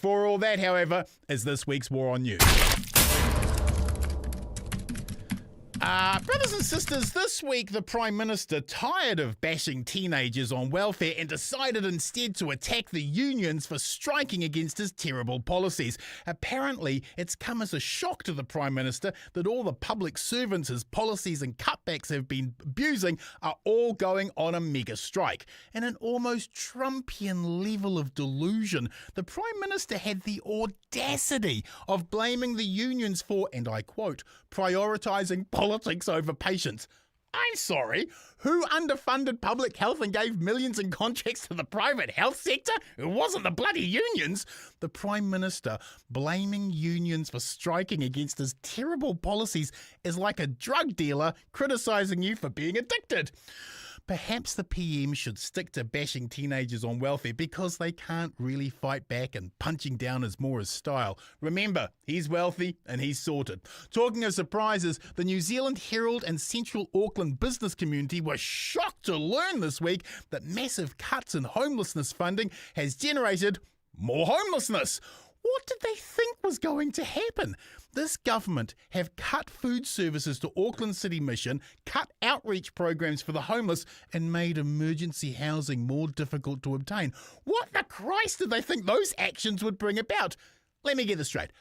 Before all that, however, is this week's War on News. Brothers and sisters, this week the Prime Minister tired of bashing teenagers on welfare and decided instead to attack the unions for striking against his terrible policies. Apparently, it's come as a shock to the Prime Minister that all the public servants his policies and cutbacks have been abusing are all going on a mega strike. In an almost Trumpian level of delusion, the Prime Minister had the audacity of blaming the unions for, and I quote, prioritising politics over patients. I'm sorry, who underfunded public health and gave millions in contracts to the private health sector? It wasn't the bloody unions. The Prime Minister blaming unions for striking against his terrible policies is like a drug dealer criticising you for being addicted. Perhaps the PM should stick to bashing teenagers on welfare because they can't really fight back and punching down is more his style. Remember, he's wealthy and he's sorted. Talking of surprises, the New Zealand Herald and Central Auckland business community were shocked to learn this week that massive cuts in homelessness funding has generated more homelessness. What did they think was going to happen? This government have cut food services to Auckland City Mission, cut outreach programs for the homeless, and made emergency housing more difficult to obtain. What the Christ did they think those actions would bring about? Let me get this straight.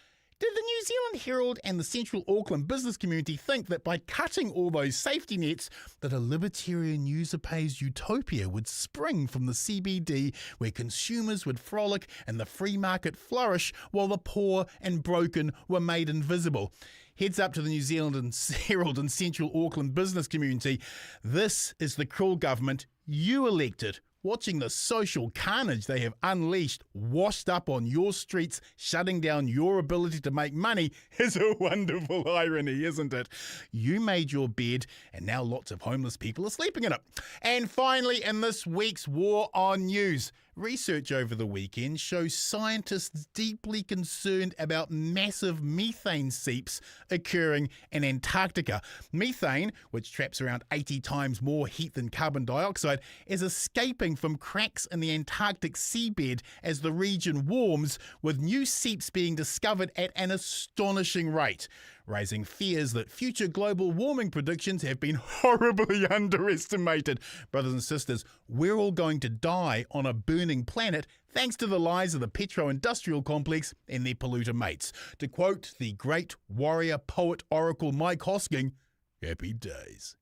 Did the New Zealand Herald and the Central Auckland business community think that by cutting all those safety nets, that a libertarian user-pays utopia would spring from the CBD where consumers would frolic and the free market flourish while the poor and broken were made invisible? Heads up to the New Zealand Herald and Central Auckland business community. This is the cruel government you elected. Watching the social carnage they have unleashed washed up on your streets, shutting down your ability to make money is a wonderful irony, isn't it? You made your bed and now lots of homeless people are sleeping in it. And finally, in this week's War on News, research over the weekend shows scientists deeply concerned about massive methane seeps occurring in Antarctica. Methane, which traps around 80 times more heat than carbon dioxide, is escaping from cracks in the Antarctic seabed as the region warms, with new seeps being discovered at an astonishing rate, raising fears that future global warming predictions have been horribly underestimated. Brothers and sisters, we're all going to die on a burning planet thanks to the lies of the petro-industrial complex and their polluter mates. To quote the great warrior, poet, oracle Mike Hosking, happy days.